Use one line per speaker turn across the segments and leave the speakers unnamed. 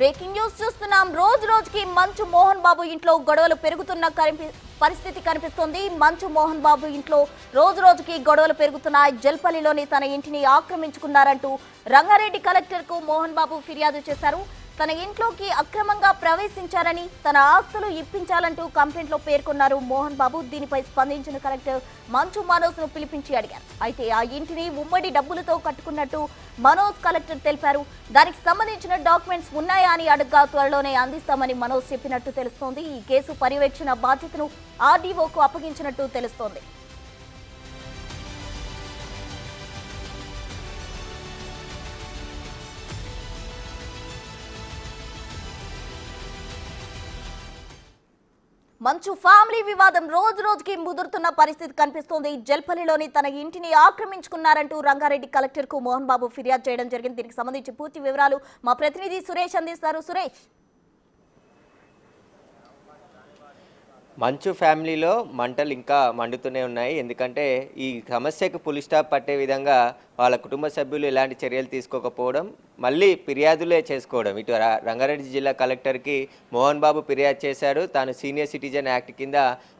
Breaking news చూస్తున్నాం. రోజు రోజుకి మంచు మోహన్ బాబు ఇంట్లో గొడవలు పెరుగుతున్న పరిస్థితి కనిపిస్తోంది. మంచు మోహన్ బాబు ఇంట్లో రోజు రోజుకి గొడవలు పెరుగుతున్నాయి. జల్పల్లిలోని తన ఇంటిని ఆక్రమించుకున్నారంటూ రంగారెడ్డి కలెక్టర్ కు మోహన్ బాబు ఫిర్యాదు చేశారు. తన ఇంట్లోకి అక్రమంగా ప్రవేశించారని, తన ఆస్తులు ఇప్పించాలంటూ కంప్లైంట్లో పేర్కొన్నారు మోహన్ బాబు. దీనిపై స్పందించిన కలెక్టర్ మంచు మనోజ్ ను పిలిపించి అడిగారు. అయితే ఆ ఇంటిని ఉమ్మడి డబ్బులతో కట్టుకున్నట్టు మనోజ్ కలెక్టర్ తెలిపారు. దానికి సంబంధించిన డాక్యుమెంట్స్ ఉన్నాయా అని అడగ్గా త్వరలోనే అందిస్తామని మనోజ్ చెప్పినట్టు తెలుస్తోంది. ఈ కేసు పర్యవేక్షణ బాధ్యతను ఆర్డీఓకు అప్పగించినట్టు తెలుస్తోంది. మంచు ఫ్యామిలీ వివాదం రోజు రోజుకి ముదురుతున్న పరిస్థితి కనిపిస్తోంది. జల్పల్లిలోని తన ఇంటిని ఆక్రమించుకున్నారంటూ రంగారెడ్డి కలెక్టర్ కు మోహన్ బాబు ఫిర్యాదు చేయడం జరిగింది. దీనికి సంబంధించి పూర్తి వివరాలు మా ప్రతినిధి సురేష్ అందిస్తారు. సురేష్,
మంచు ఫ్యామిలీలో మంటలు ఇంకా మండుతూనే ఉన్నాయి. ఎందుకంటే ఈ సమస్యకు పులి స్టాప్ పట్టే విధంగా వాళ్ళ కుటుంబ సభ్యులు ఎలాంటి చర్యలు తీసుకోకపోవడం, మళ్ళీ ఫిర్యాదులే చేసుకోవడం. ఇటు రంగారెడ్డి జిల్లా కలెక్టర్కి మోహన్ బాబు ఫిర్యాదు చేశాడు. తాను సీనియర్ సిటిజన్ యాక్ట్ కింద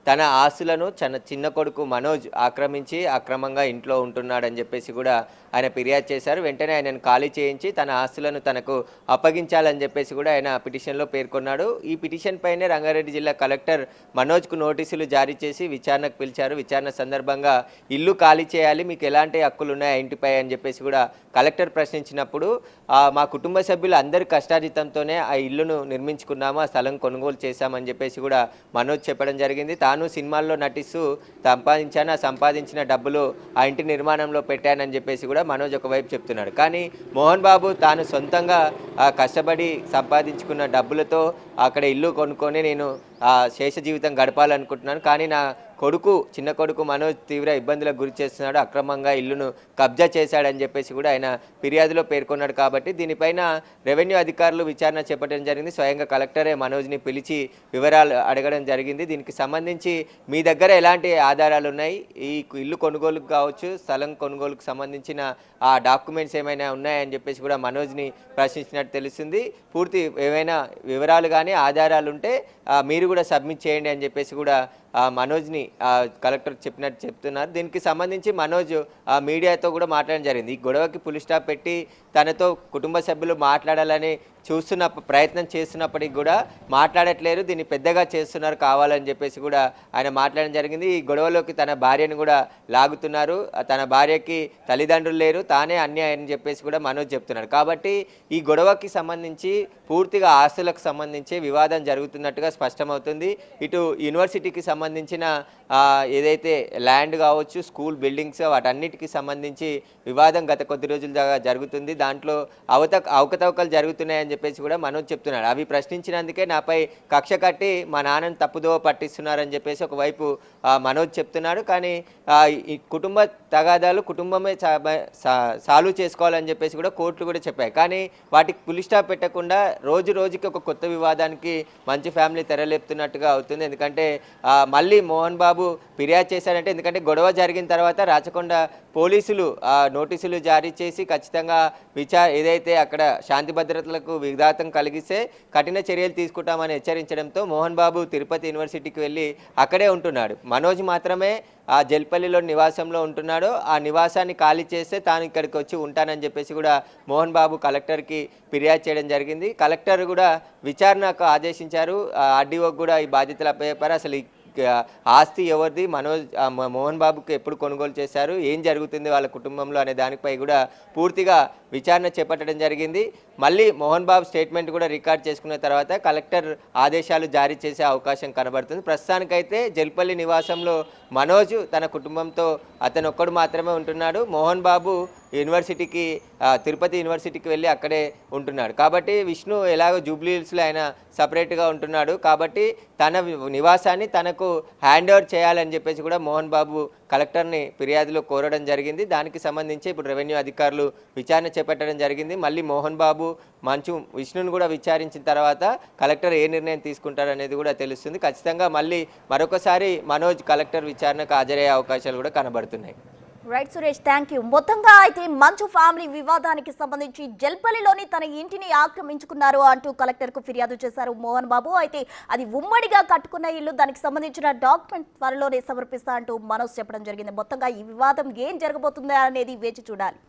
తన ఆస్తులను చిన్న కొడుకు మనోజ్ ఆక్రమించి అక్రమంగా ఇంట్లో ఉంటున్నాడని చెప్పేసి కూడా ఆయన ఫిర్యాదు చేశారు. వెంటనే ఆయనను ఖాళీ చేయించి తన ఆస్తులను తనకు అప్పగించాలని చెప్పేసి కూడా ఆయన పిటిషన్లో పేర్కొన్నాడు. ఈ పిటిషన్ పైనే రంగారెడ్డి జిల్లా కలెక్టర్ మనోజ్కు నోటీసులు జారీ చేసి విచారణకు పిలిచారు. విచారణ సందర్భంగా ఇల్లు ఖాళీ చేయాలి, మీకు ఎలాంటి హక్కులు ఉన్నాయి ఇంటిపై అని చెప్పేసి కూడా కలెక్టర్ ప్రశ్నించినప్పుడు మా కుటుంబ సభ్యులు అందరి కష్టార్జితంతోనే ఆ ఇల్లును నిర్మించుకున్నాము, ఆ స్థలం కొనుగోలు చేశామని చెప్పేసి కూడా మనోజ్ చెప్పడం జరిగింది. తాను సినిమాల్లో నటిస్తూ సంపాదించాను, ఆ సంపాదించిన డబ్బులు ఆ ఇంటి నిర్మాణంలో పెట్టానని చెప్పేసి కూడా మనోజ్ ఒకవైపు చెప్తున్నాడు. కానీ మోహన్ బాబు తాను సొంతంగా కష్టపడి సంపాదించుకున్న డబ్బులతో అక్కడ ఇల్లు కొనుక్కొని నేను శేష జీవితం గడపాలనుకుంటున్నాను, కానీ నా చిన్న కొడుకు మనోజ్ తీవ్ర ఇబ్బందులకు గురి చేస్తున్నాడు, అక్రమంగా ఇల్లును కబ్జా చేశాడని చెప్పేసి కూడా ఆయన ఫిర్యాదులో పేర్కొన్నాడు. కాబట్టి దీనిపైన రెవెన్యూ అధికారులు విచారణ చేపట్టడం జరిగింది. స్వయంగా కలెక్టరే మనోజ్ని పిలిచి వివరాలు అడగడం జరిగింది. దీనికి సంబంధించి మీ దగ్గర ఎలాంటి ఆధారాలు ఉన్నాయి, ఈ ఇల్లు కొనుగోలుకు కావచ్చు, స్థలం కొనుగోలుకు సంబంధించిన ఆ డాక్యుమెంట్స్ ఏమైనా ఉన్నాయని చెప్పేసి కూడా మనోజ్ని ప్రశ్నించినట్టు తెలుస్తుంది. పూర్తి ఏమైనా వివరాలు కానీ ఆధారాలు ఉంటే మీరు కూడా సబ్మిట్ చేయండి అని చెప్పేసి కూడా మనోజ్ని కలెక్టర్ చెప్పినట్టు చెప్తున్నారు. దీనికి సంబంధించి మనోజ్ మీడియాతో కూడా మాట్లాడడం జరిగింది. ఈ గొడవకి పులి స్టాప్ పెట్టి తనతో కుటుంబ సభ్యులు మాట్లాడాలని ప్రయత్నం చేస్తున్నప్పటికీ కూడా మాట్లాడట్లేరు, దీన్ని పెద్దగా చేస్తున్నారు కావాలని చెప్పేసి కూడా ఆయన మాట్లాడడం జరిగింది. ఈ గొడవలోకి తన భార్యను కూడా లాగుతున్నారు, తన భార్యకి తల్లిదండ్రులు లేరు, తానే అన్యాయం చెప్పేసి కూడా మనోజ్ చెప్తున్నారు. కాబట్టి ఈ గొడవకి సంబంధించి పూర్తిగా ఆస్తులకు సంబంధించి వివాదం జరుగుతున్నట్టుగా స్పష్టమవుతుంది. ఇటు యూనివర్సిటీకి సంబంధించిన ఏదైతే ల్యాండ్ కావచ్చు, స్కూల్ బిల్డింగ్స్, వాటన్నిటికీ సంబంధించి వివాదం గత కొద్ది రోజులుగా జరుగుతుంది. దాంట్లో అవకతవకలు జరుగుతున్నాయని చెప్పేసి కూడా మనోజ్ చెప్తున్నాడు. అవి ప్రశ్నించినందుకే నాపై కక్ష కట్టి మా నాన్నని తప్పుదోవ పట్టిస్తున్నారని చెప్పేసి ఒకవైపు మనోజ్ చెప్తున్నాడు. కానీ ఈ కుటుంబ తగాదాలు కుటుంబమే సాల్వ్ చేసుకోవాలని చెప్పేసి కూడా కోర్టులు కూడా చెప్పాయి. కానీ వాటికి పులి స్టాప్ పెట్టకుండా రోజు రోజుకి ఒక కొత్త వివాదానికి మంచి ఫ్యామిలీ తెరలేపుతున్నట్టుగా అవుతుంది. ఎందుకంటే మళ్ళీ మోహన్ బాబు ఫిర్యాదు చేశాడంటే, ఎందుకంటే గొడవ జరిగిన తర్వాత రాచకొండ పోలీసులు నోటీసులు జారీ చేసి ఖచ్చితంగా ఏదైతే అక్కడ శాంతి భద్రతలకు విఘాతం కలిగిస్తే కఠిన చర్యలు తీసుకుంటామని హెచ్చరించడంతో మోహన్ బాబు తిరుపతి యూనివర్సిటీకి వెళ్ళి అక్కడే ఉంటున్నాడు. మనోజ్ మాత్రమే ఆ జల్పల్లిలో నివాసంలో ఉంటున్నాడు. ఆ నివాసాన్ని ఖాళీ చేస్తే తాను ఇక్కడికి వచ్చి ఉంటానని చెప్పేసి కూడా మోహన్ బాబు కలెక్టర్కి ఫిర్యాదు చేయడం జరిగింది. కలెక్టర్ కూడా విచారణకు ఆదేశించారు. ఆర్డీఓకి కూడా ఈ బాధ్యతలు అప్పచెప్పారు. అసలు ఆస్తి ఎవరిది, మోహన్ బాబుకి ఎప్పుడు కొనుగోలు చేశారు, ఏం జరుగుతుంది వాళ్ళ కుటుంబంలో అనే దానిపై కూడా పూర్తిగా విచారణ చేపట్టడం జరిగింది. మళ్ళీ మోహన్ బాబు స్టేట్మెంట్ కూడా రికార్డ్ చేసుకున్న తర్వాత కలెక్టర్ ఆదేశాలు జారీ చేసే అవకాశం కనబడుతుంది. ప్రస్తుతానికైతే జల్పల్లి నివాసంలో మనోజ్ తన కుటుంబంతో అతను ఒక్కడు మాత్రమే ఉంటున్నాడు. మోహన్ బాబు యూనివర్సిటీకి తిరుపతి యూనివర్సిటీకి వెళ్ళి అక్కడే ఉంటున్నాడు. కాబట్టి విష్ణు ఎలాగో జూబ్లీహిల్స్లో ఆయన సపరేట్గా ఉంటున్నాడు. కాబట్టి తన నివాసాన్ని తనకు హ్యాండ్ ఓవర్ చేయాలని చెప్పేసి కూడా మోహన్ బాబు కలెక్టర్ని ఫిర్యాదులో కోరడం జరిగింది. దానికి సంబంధించి ఇప్పుడు రెవెన్యూ అధికారులు విచారణ చేపట్టడం జరిగింది. మళ్ళీ మోహన్ బాబు విష్ణును కూడా విచారించిన తర్వాత కలెక్టర్ ఏ నిర్ణయం తీసుకుంటారనేది కూడా తెలుస్తుంది. ఖచ్చితంగా మళ్ళీ మరొకసారి మనోజ్ కలెక్టర్ విచారణకు హాజరయ్యే అవకాశాలు కూడా కనబడుతున్నాయి.
Right Suresh, thank you. మొత్తంగా అయితే మంచు ఫ్యామిలీ వివాదానికి సంబంధించి జల్పల్లిలోని తన ఇంటిని ఆక్రమించుకున్నారు అంటూ కలెక్టర్ కు ఫిర్యాదు చేశారు మోహన్ బాబు. అయితే అది ఉమ్మడిగా కట్టుకున్న ఇల్లు, దానికి సంబంధించిన డాక్యుమెంట్ త్వరలోనే సమర్పిస్తా అంటూ మనోజ్ చెప్పడం జరిగింది. మొత్తంగా ఈ వివాదం ఏం జరగబోతుందా అనేది వేచి చూడాలి.